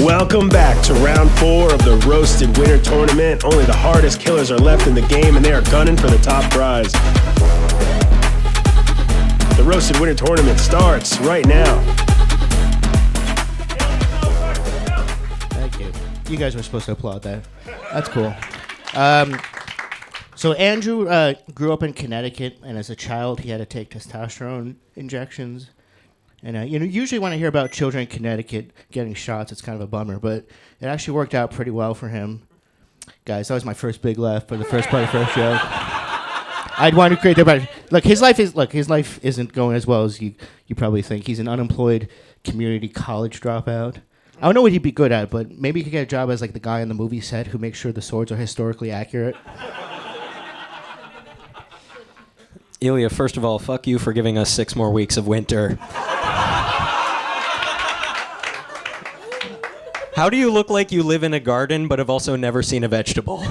Welcome back to round 4 of the Roasted Winter Tournament. Only the hardest killers are left in the game, and they are gunning for the top prize. The Roasted Winter Tournament starts right now. Thank you. You guys were supposed to applaud that. That's cool. So Andrew grew up in Connecticut, and as a child, he had to take testosterone injections. And usually when I hear about children in Connecticut getting shots, it's kind of a bummer, but it actually worked out pretty well for him. Guys, that was my first big laugh for the first part of the first joke. I'd want to create that. Look, his life isn't going as well as you probably think. He's an unemployed community college dropout. I don't know what he'd be good at, but maybe he could get a job as like the guy on the movie set who makes sure the swords are historically accurate. Ilya, first of all, fuck you for giving us 6 more weeks of winter. How do you look like you live in a garden but have also never seen a vegetable?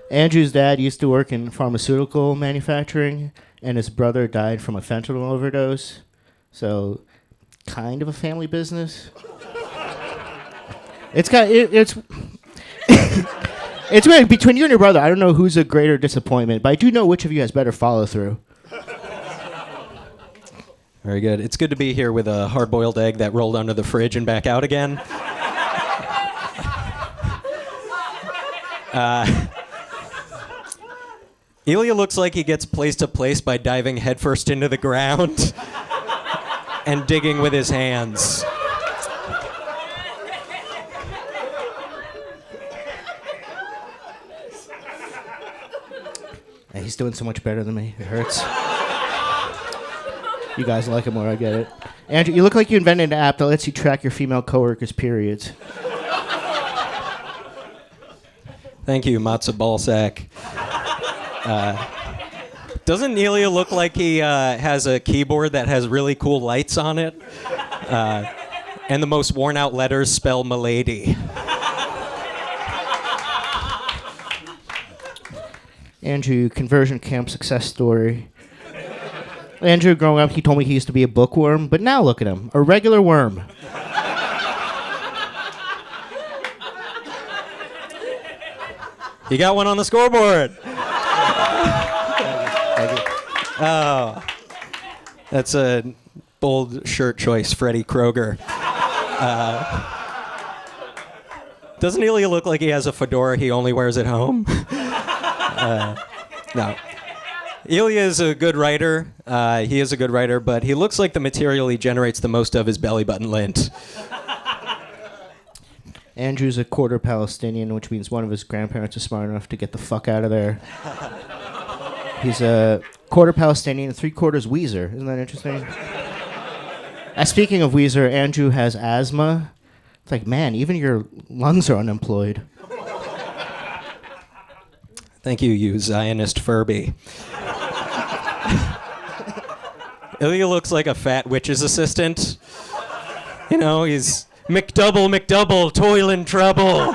Andrew's dad used to work in pharmaceutical manufacturing, and his brother died from a fentanyl overdose. So, kind of a family business. It's weird. Between you and your brother, I don't know who's a greater disappointment, but I do know which of you has better follow through. Very good. It's good to be here with a hard-boiled egg that rolled under the fridge and back out again. Ilya looks like he gets place to place by diving headfirst into the ground and digging with his hands. He's doing so much better than me. It hurts. You guys like him more, I get it. Andrew, you look like you invented an app that lets you track your female coworkers' periods. Thank you, Matzo Ballsack. Doesn't Ilya look like he has a keyboard that has really cool lights on it? And the most worn-out letters spell Milady. Andrew, conversion camp success story. Andrew, growing up, he told me he used to be a bookworm, but now look at him, a regular worm. You got one on the scoreboard. Oh, that's a bold shirt choice, Freddy Kroeger. Doesn't Ilya look like he has a fedora he only wears at home? No. Ilya is a good writer. He is a good writer, but he looks like the material he generates the most of is belly button lint. Andrew's a quarter Palestinian, which means one of his grandparents is smart enough to get the fuck out of there. He's a quarter Palestinian, 3/4 Weezer. Isn't that interesting? Speaking of Weezer, Andrew has asthma. It's like, man, even your lungs are unemployed. Thank you, you Zionist Furby. Ilya looks like a fat witch's assistant. You know, he's McDouble, toil and trouble.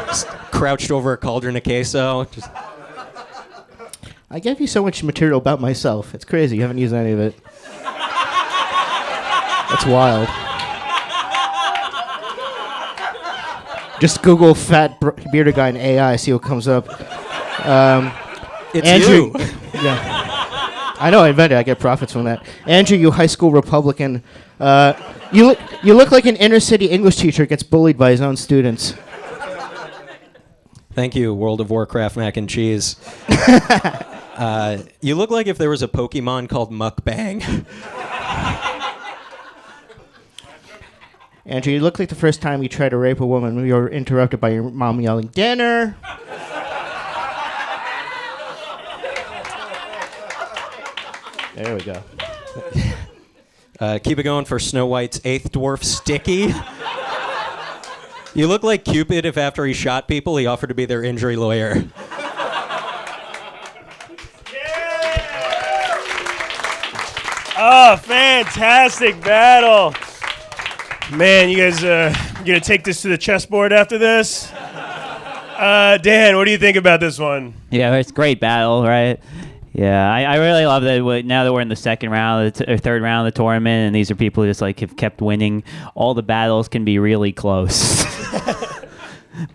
Just crouched over a cauldron of queso. I gave you so much material about myself. It's crazy. You haven't used any of it. That's wild. Just Google fat bearded guy in AI, see what comes up. It's Andrew, you. Yeah. I know, I invented it. I get profits from that. Andrew, you high school Republican. You look like an inner city English teacher gets bullied by his own students. Thank you, World of Warcraft mac and cheese. You look like if there was a Pokemon called Mukbang. Andrew, you look like the first time you tried to rape a woman when you were interrupted by your mom yelling, "Dinner!" There we go. Keep it going for Snow White's 8th dwarf, Sticky. You look like Cupid if after he shot people, he offered to be their injury lawyer. Oh, fantastic battle. Man, you guys gonna take this to the chessboard after this? Dan, what do you think about this one? Yeah, it's a great battle, right? Yeah, I really love that. Now that we're in the second round or third round of the tournament, and these are people who just like have kept winning, all the battles can be really close.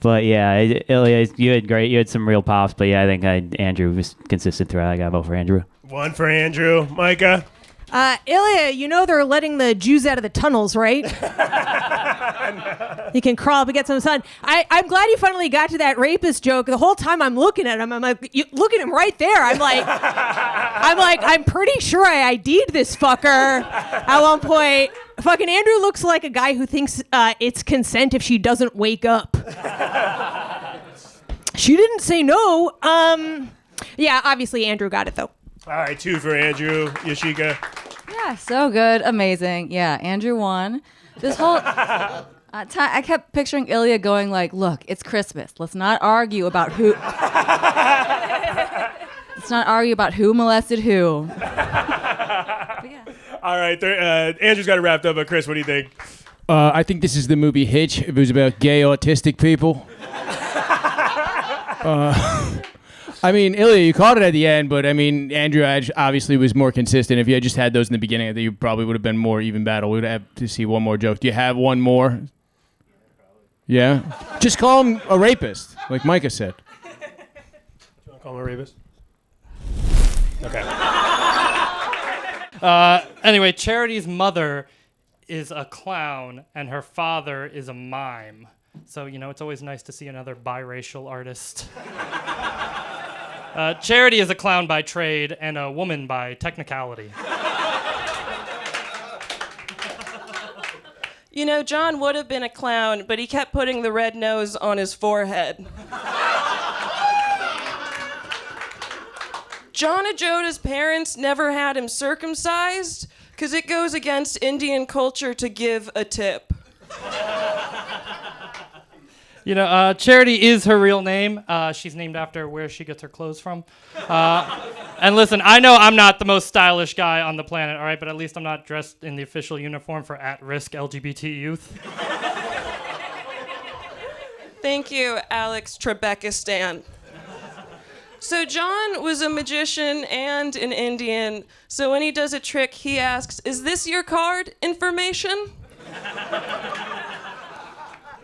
But yeah, Ilya, you had great. You had some real pops. But yeah, I think Andrew was consistent throughout. I got to vote for Andrew. One for Andrew. Myka. Ilya, you know they're letting the Jews out of the tunnels, right? You can crawl up and get some sun. I'm glad you finally got to that rapist joke. The whole time I'm looking at him, I'm like, look at him right there. I'm pretty sure I ID'd this fucker at one point. Fucking Andrew looks like a guy who thinks it's consent if she doesn't wake up. She didn't say no. Yeah, obviously Andrew got it though. All right, 2 for Andrew. Yoshiko. Yeah, so good. Amazing. Yeah, Andrew won. This whole time, I kept picturing Ilya going like, look, it's Christmas. Let's not argue about who... Let's not argue about who molested who. But yeah. All right, Andrew's got it wrapped up, but Chris, what do you think? I think this is the movie Hitch. If it was about gay autistic people. I mean, Ilya, you called it at the end, but I mean, Andrew obviously was more consistent. If you had just had those in the beginning, I think you probably would have been more even battle. We would have to see one more joke. Do you have one more? Yeah? Just call him a rapist, like Myka said. Do you want to call him a rapist? Okay. Anyway, Charity's mother is a clown, and her father is a mime. So, it's always nice to see another biracial artist. Charity is a clown by trade and a woman by technicality. John would have been a clown, but he kept putting the red nose on his forehead. John Ajoda's parents never had him circumcised because it goes against Indian culture to give a tip. Charity is her real name. She's named after where she gets her clothes from. And listen, I know I'm not the most stylish guy on the planet, all right, but at least I'm not dressed in the official uniform for at-risk LGBT youth. Thank you, Alex Trebekistan. So John was a magician and an Indian, so when he does a trick, he asks, "Is this your card information?"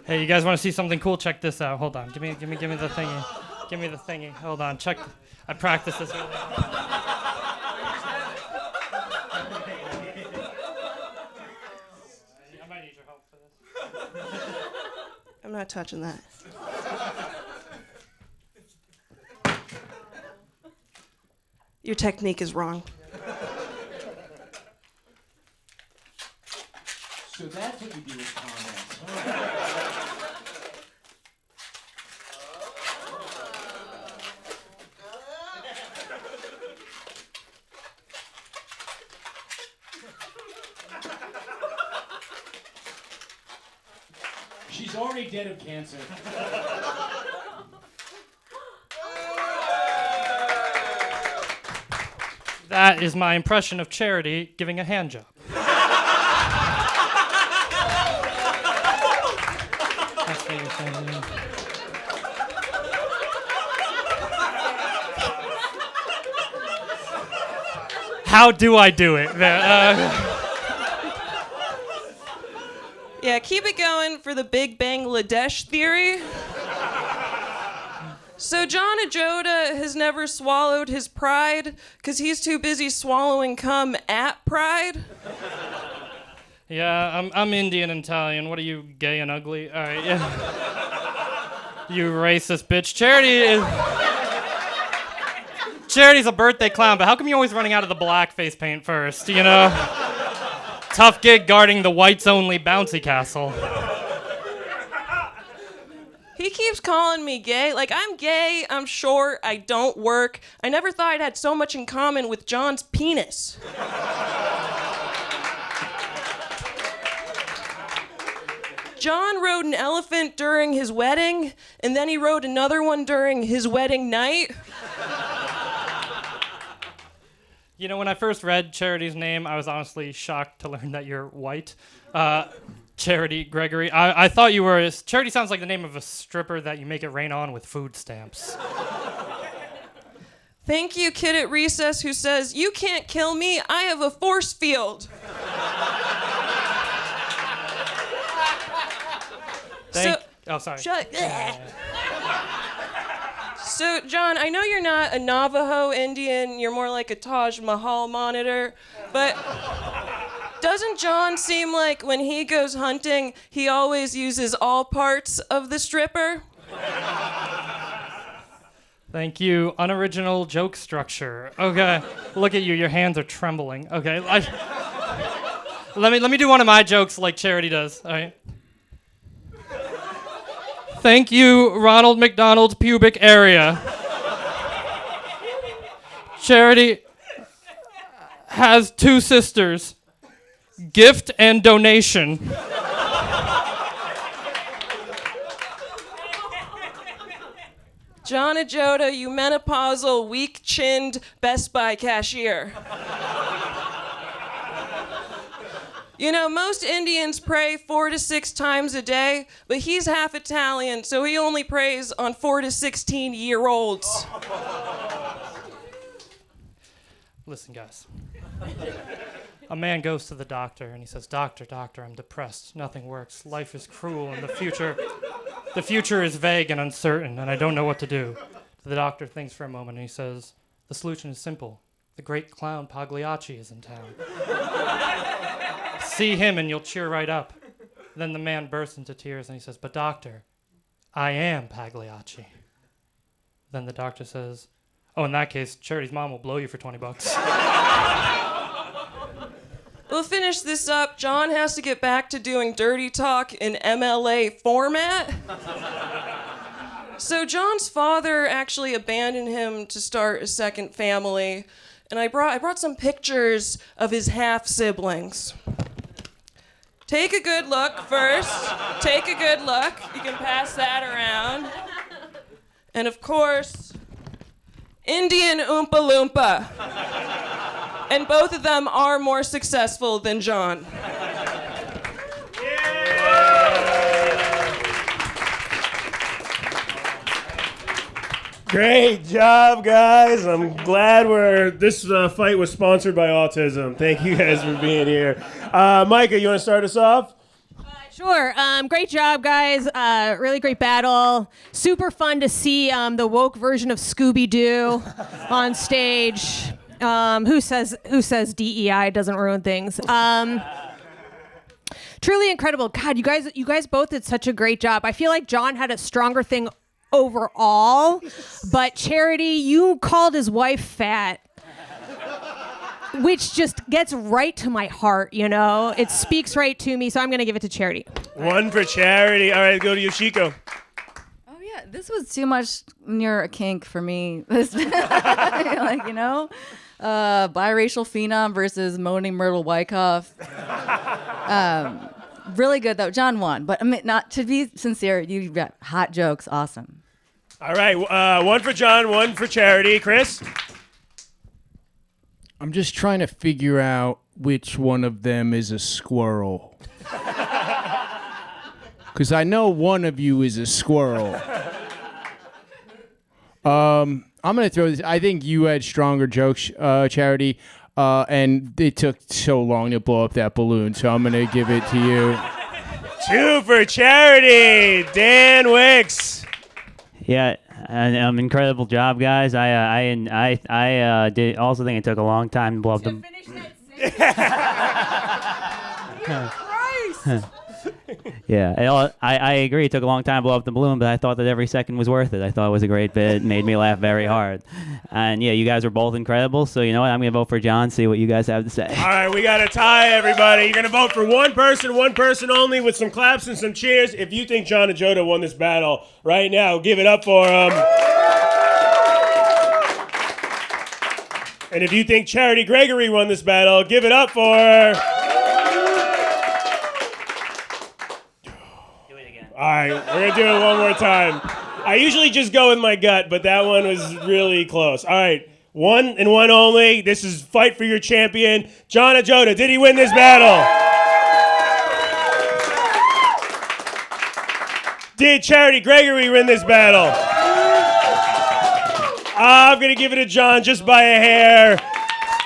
Hey, you guys want to see something cool? Check this out. Hold on. Give me the thingy. Give me the thingy. Hold on. Check. I practiced this earlier. I might need your help for this. I'm not touching that. Your technique is wrong. So that's what you do with comments. She's already dead of cancer. That is my impression of Charity giving a hand job. That's what you're saying, yeah. How do I do it? Yeah, keep it going for the Big Bangladesh theory. So John Ajoda has never swallowed his pride because he's too busy swallowing cum at Pride. Yeah, I'm Indian and Italian. What are you, gay and ugly? All right, yeah. You racist bitch. Charity's a birthday clown, but how come you're always running out of the blackface paint first, Tough gig guarding the whites-only bouncy castle. He keeps calling me gay. Like, I'm gay, I'm short, I don't work. I never thought I'd had so much in common with John's penis. John rode an elephant during his wedding, and then he rode another one during his wedding night. When I first read Charity's name, I was honestly shocked to learn that you're white. Charity Gregory. I thought you were... Charity sounds like the name of a stripper that you make it rain on with food stamps. Thank you, kid at recess who says, "You can't kill me, I have a force field." Oh, sorry. So, John, I know you're not a Navajo Indian, you're more like a Taj Mahal monitor, but doesn't John seem like when he goes hunting, he always uses all parts of the stripper? Thank you. Unoriginal joke structure. Okay. Look at you. Your hands are trembling. Okay. Let me do one of my jokes like Charity does. All right. Thank you, Ronald McDonald's pubic area. Charity has 2 sisters. Gift and donation. John Ajota, you menopausal, weak-chinned Best Buy cashier. You know, most Indians pray 4 to 6 times a day, but he's half Italian, so he only prays on 4 to 16-year-olds. Listen, guys. A man goes to the doctor and he says, Doctor, I'm depressed. Nothing works. Life is cruel and the future is vague and uncertain and I don't know what to do. The doctor thinks for a moment and he says, the solution is simple. The great clown Pagliacci is in town. See him and you'll cheer right up. Then the man bursts into tears and he says, but doctor, I am Pagliacci. Then the doctor says, oh, in that case, Charity's mom will blow you for $20. We'll finish this up. John has to get back to doing dirty talk in MLA format. So John's father actually abandoned him to start a second family, and I brought some pictures of his half-siblings. Take a good look first. Take a good look. You can pass that around. And of course, Indian Oompa Loompa. And both of them are more successful than John. Great job, guys. I'm glad this fight was sponsored by autism. Thank you guys for being here. Myka, you want to start us off? Sure. Great job, guys. Really great battle. Super fun to see the woke version of Scooby-Doo on stage. Who says DEI doesn't ruin things? Truly incredible. God, you guys both did such a great job. I feel like John had a stronger thing overall, but Charity, you called his wife fat, which just gets right to my heart, you know? It speaks right to me, so I'm going to give it to Charity. 1 for Charity. All right, go to Yoshiko. Oh, yeah, this was too much near a kink for me. Like, you know? Biracial phenom versus moaning Myrtle Wyckoff. Really good, though. John won. But I mean, not to be sincere, you got hot jokes. Awesome. All right, 1 for John, 1 for Charity. Chris? I'm just trying to figure out which one of them is a squirrel. Because I know one of you is a squirrel. I'm going to throw this. I think you had stronger jokes, Charity, and it took so long to blow up that balloon, so I'm going to give it to you. 2 for Charity. Dan Wickes. Yeah, incredible job, guys. I did also think it took a long time to blow up the. Yeah, I agree. It took a long time to blow up the balloon, but I thought that every second was worth it. I thought it was a great bit. It made me laugh very hard. And yeah, you guys were both incredible. So you know what? I'm going to vote for John, see what you guys have to say. All right, we got a tie, everybody. You're going to vote for one person only with some claps and some cheers. If you think John Ajota won this battle right now, give it up for him. And if you think Charity Gregory won this battle, give it up for her. All right, we're going to do it one more time. I usually just go with my gut, but that one was really close. All right, 1 and 1 only. This is fight for your champion. John Ajota, did he win this battle? Did Charity Gregory win this battle? I'm going to give it to John just by a hair.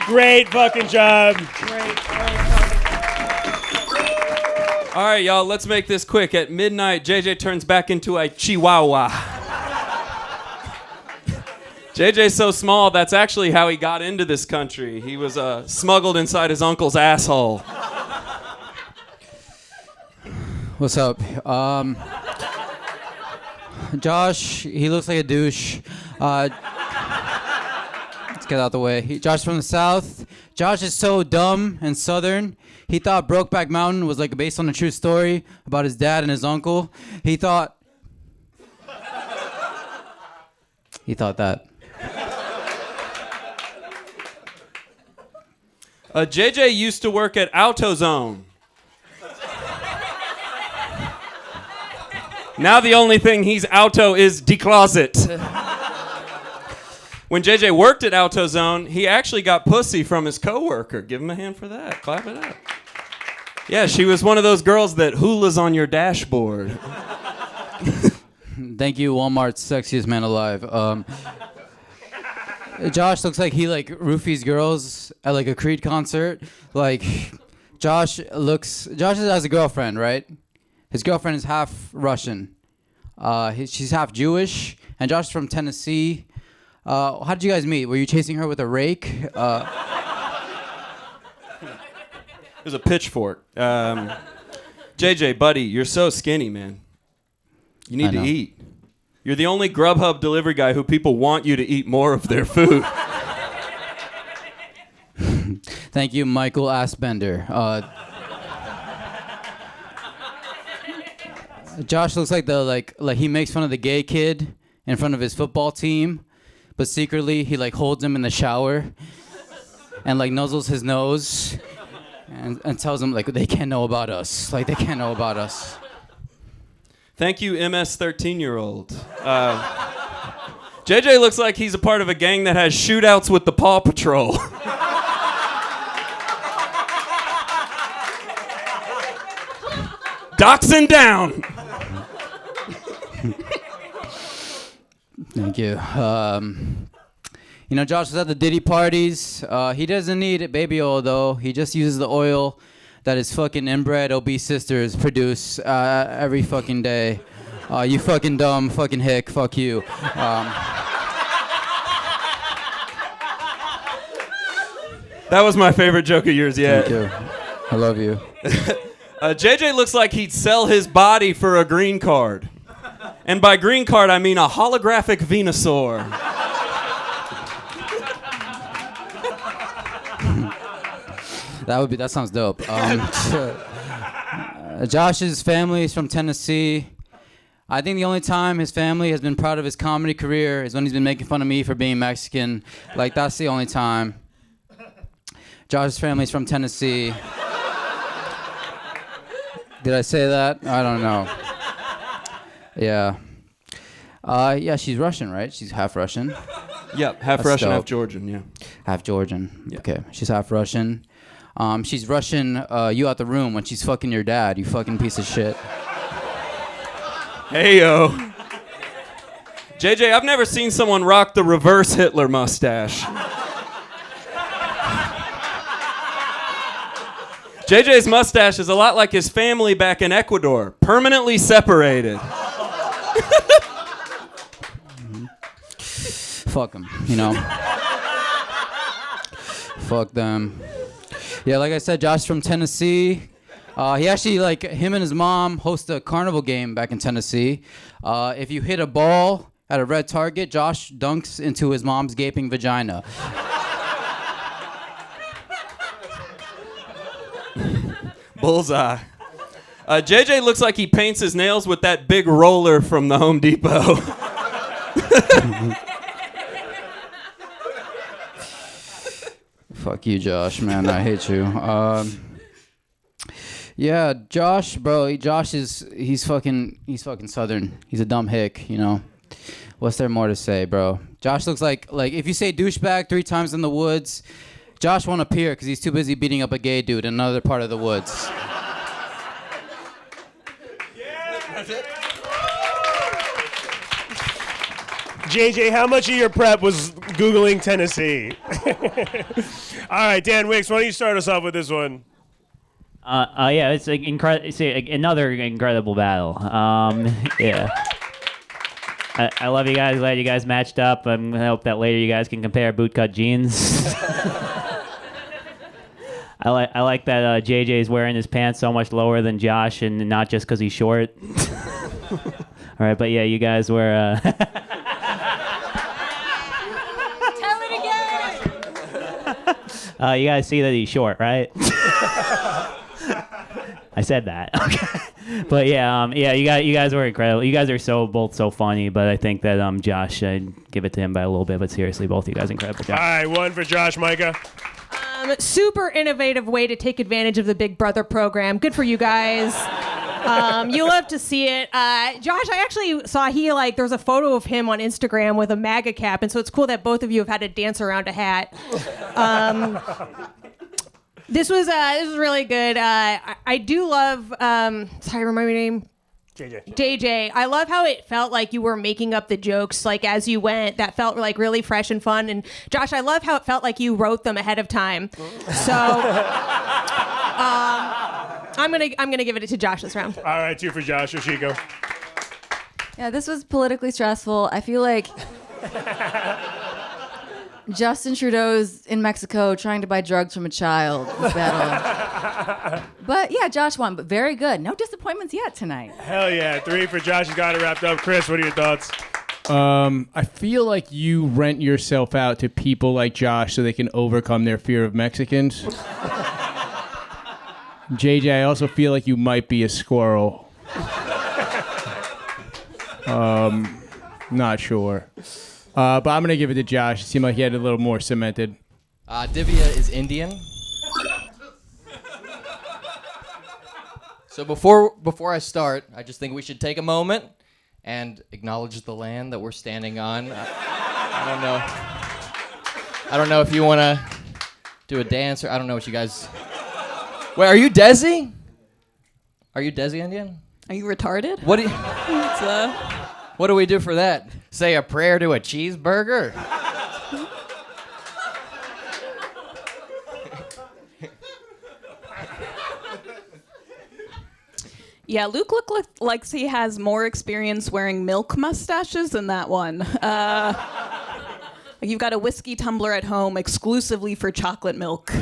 Great fucking job. All right, y'all, let's make this quick. At midnight, JJ turns back into a chihuahua. JJ's so small, that's actually how he got into this country. He was smuggled inside his uncle's asshole. What's up? Josh, he looks like a douche. Let's get out the way. Josh from the South. Josh is so dumb and Southern. He thought Brokeback Mountain was like based on a true story about his dad and his uncle. He thought that. JJ used to work at AutoZone. Now the only thing he's auto is decloset. When JJ worked at AutoZone, he actually got pussy from his coworker. Give him a hand for that. Clap it up. Yeah, she was one of those girls that hula's on your dashboard. Thank you, Walmart's sexiest man alive. Josh looks like he like roofies girls at like a Creed concert. Like Josh has a girlfriend, right? His girlfriend is half Russian. She's half Jewish, and Josh is from Tennessee. How did you guys meet? Were you chasing her with a rake? It was a pitchfork. JJ, buddy, you're so skinny, man. You need to eat. You're the only Grubhub delivery guy who people want you to eat more of their food. Thank you, Michael Assbender. Josh looks like he makes fun of the gay kid in front of his football team, but secretly he like holds him in the shower and like nuzzles his nose and tells him like they can't know about us. Like they can't know about us. Thank you, MS 13-year-old. JJ looks like he's a part of a gang that has shootouts with the Paw Patrol. Dachshund down. Thank you. Josh is at the Diddy parties. He doesn't need baby oil, though. He just uses the oil that his fucking inbred obese sisters produce every fucking day. You fucking dumb fucking hick. Fuck you. That was my favorite joke of yours yet. Thank you. I love you. JJ looks like he'd sell his body for a green card. And by green card, I mean a holographic Venusaur. That sounds dope. Josh's family is from Tennessee. I think the only time his family has been proud of his comedy career is when he's been making fun of me for being Mexican. Like, that's the only time. Josh's family is from Tennessee. Did I say that? I don't know. Yeah. Yeah, she's Russian, right? She's half Russian. Yep, half That's Russian, dope. half Georgian, yeah. Half Georgian. Yeah. Okay, she's half Russian. She's Russian you out the room when she's fucking your dad, you fucking piece of shit. Hey, yo. JJ, I've never seen someone rock the reverse Hitler mustache. JJ's mustache is a lot like his family back in Ecuador, permanently separated. Fuck them, Fuck them. Yeah, like I said, Josh from Tennessee. He actually, him and his mom host a carnival game back in Tennessee. If you hit a ball at a red target, Josh dunks into his mom's gaping vagina. Bullseye. JJ looks like he paints his nails with that big roller from the Home Depot. Fuck you, Josh, man. I hate you. Yeah, Josh, bro. He's fucking Southern. He's a dumb hick, What's there more to say, bro? Josh looks like if you say douchebag 3 times in the woods, Josh won't appear because he's too busy beating up a gay dude in another part of the woods. JJ, how much of your prep was Googling Tennessee? All right, Dan Wickes, why don't you start us off with this one? Yeah, it's another incredible battle. Yeah. I love you guys. Glad you guys matched up. I hope that later you guys can compare bootcut jeans. I like that JJ's wearing his pants so much lower than Josh, and not just because he's short. All right, but yeah, you guys were. Tell it again. You guys see that he's short, right? I said that. Okay. But yeah, you guys were incredible. You guys are both so funny, but I think that Josh, I'd give it to him by a little bit, but seriously, both of you guys incredible job. All right, one for Josh, Myka. Super innovative way to take advantage of the Big Brother program. Good for you guys. You love to see it. Josh, I actually saw there's a photo of him on Instagram with a MAGA cap, and so it's cool that both of you have had to dance around a hat. This was really good. I do love. Sorry, remember your name? JJ. I love how it felt like you were making up the jokes as you went. That felt really fresh and fun. And Josh, I love how it felt like you wrote them ahead of time. So I'm gonna give it to Josh this round. All right, 2 for Josh. Yoshiko. Yeah, this was politically stressful. I feel like Justin Trudeau's in Mexico trying to buy drugs from a child. This battle. But yeah, Josh won, but very good. No disappointments yet tonight. Hell yeah. 3 for Josh. You got it wrapped up. Chris, what are your thoughts? I feel like you rent yourself out to people like Josh so they can overcome their fear of Mexicans. JJ, I also feel like you might be a squirrel. Not sure. But I'm going to give it to Josh. It seemed like he had a little more cemented. Divya is Indian. So before I start, I just think we should take a moment and acknowledge the land that we're standing on. I don't know if you want to do a dance or I don't know what you guys... Wait, are you Desi? Are you Desi Indian? Are you retarded? What do you... What do we do for that? Say a prayer to a cheeseburger? Yeah, Luke looked like he has more experience wearing milk mustaches than that one. You've got a whiskey tumbler at home exclusively for chocolate milk.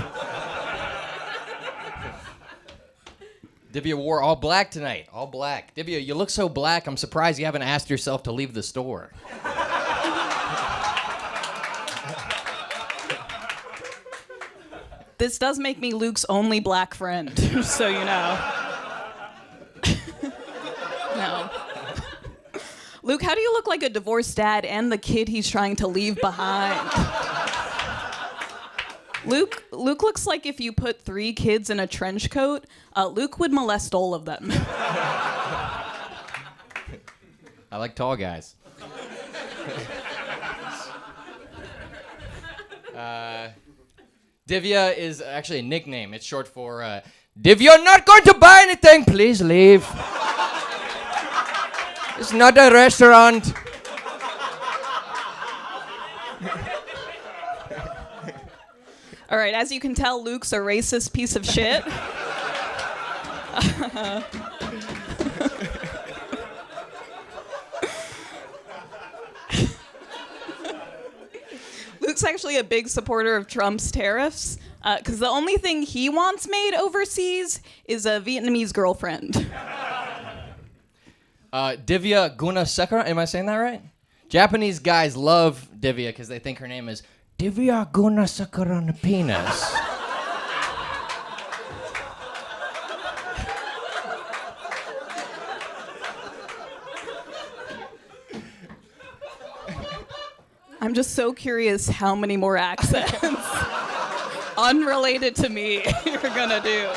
Divya wore all black tonight. All black. Divya, you look so black, I'm surprised you haven't asked yourself to leave the store. This does make me Luke's only black friend, so you know. No. Luke, how do you look like a divorced dad and the kid he's trying to leave behind? Luke looks like if you put 3 kids in a trench coat, Luke would molest all of them. I like tall guys. Divya is actually a nickname. It's short for Div, you're not going to buy anything. Please leave. It's not a restaurant. All right, as you can tell, Luke's a racist piece of shit. Luke's actually a big supporter of Trump's tariffs, because the only thing he wants made overseas is a Vietnamese girlfriend. Divya Gunasekara, am I saying that right? Japanese guys love Divya because they think her name is Divya Gunasekara penis. I'm just so curious how many more accents unrelated to me you're gonna do.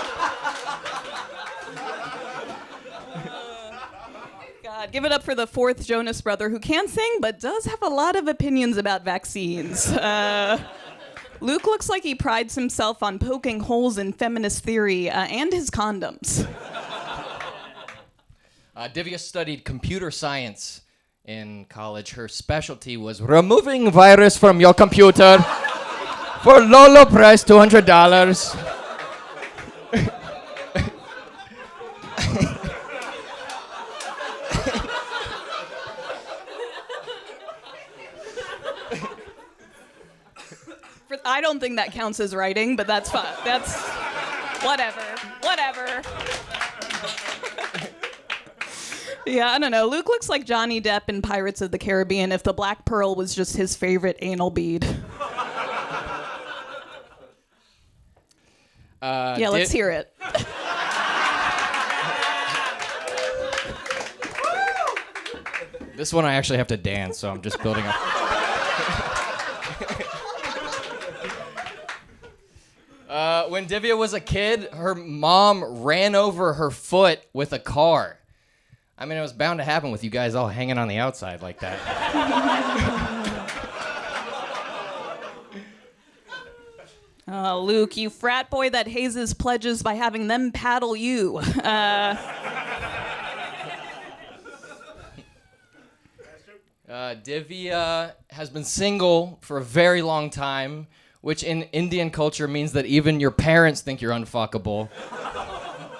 God, give it up for the 4th Jonas brother who can't sing but does have a lot of opinions about vaccines. Luke looks like he prides himself on poking holes in feminist theory and his condoms. Divya studied computer science in college. Her specialty was removing virus from your computer for low price, $200. I don't think that counts as writing, but that's fine. That's whatever. Yeah, I don't know. Luke looks like Johnny Depp in Pirates of the Caribbean if the Black Pearl was just his favorite anal bead. Yeah, let's hear it. This one I actually have to dance, so I'm just building up. When Divya was a kid, her mom ran over her foot with a car. I mean, it was bound to happen with you guys all hanging on the outside like that. Luke, you frat boy that hazes pledges by having them paddle you. Divya has been single for a very long time, which in Indian culture means that even your parents think you're unfuckable.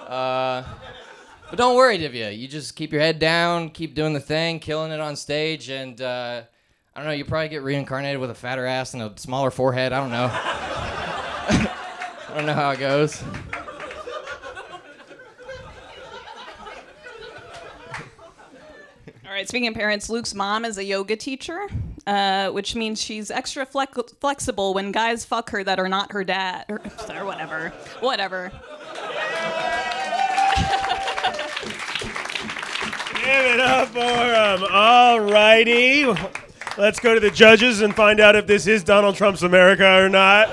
But don't worry, Divya. You just keep your head down, keep doing the thing, killing it on stage, and I don't know, you probably get reincarnated with a fatter ass and a smaller forehead. I don't know. I don't know how it goes. All right, speaking of parents, Luke's mom is a yoga teacher, which means she's extra flexible when guys fuck her that are not her dad. Or whatever. Give it up for him. All righty. Let's go to the judges and find out if this is Donald Trump's America or not.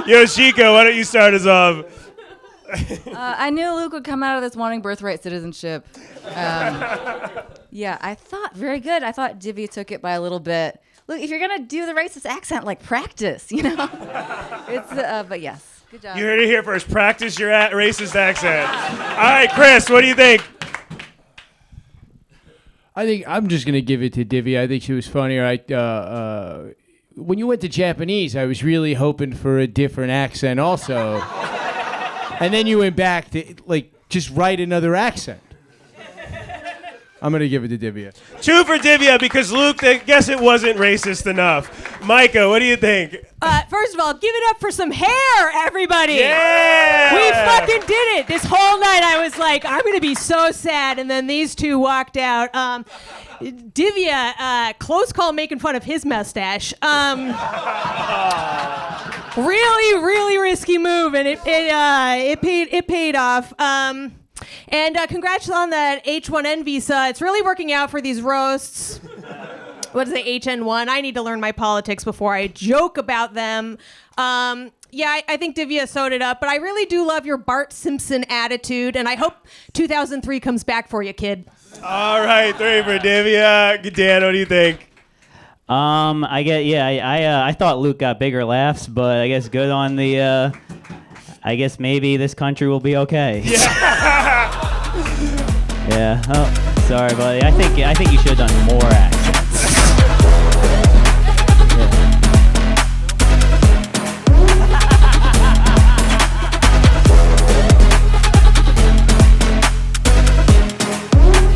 Yoshiko, why don't you start us off? I knew Luke would come out of this wanting birthright citizenship. Yeah, I thought very good. I thought Divya took it by a little bit. Look, if you're gonna do the racist accent, like practice, you know. It's but yes, good job. You heard it here first. Practice your racist accent. All right, Chris, what do you think? I think I'm just gonna give it to Divya. I think she was funnier. When you went to Japanese, I was really hoping for a different accent also. And then you went back to just write another accent. I'm gonna give it to Divya. 2 for Divya because Luke, I guess it wasn't racist enough. Myka, what do you think? First of all, give it up for some hair, everybody. Yeah! We fucking did it. This whole night I was like, I'm going to be so sad. And then these two walked out. Divya, close call making fun of his mustache. Really, really risky move. And it paid off. And congrats on that H1N visa. It's really working out for these roasts. What is it, HN1? I need to learn my politics before I joke about them. Yeah, I think Divya sewed it up, but I really do love your Bart Simpson attitude, and I hope 2003 comes back for you, kid. All right, 3 for Divya. Dan, what do you think? I thought Luke got bigger laughs, but I guess good on the. I guess maybe this country will be okay. Yeah. Yeah. Oh, sorry, buddy. I think you should have done more acting.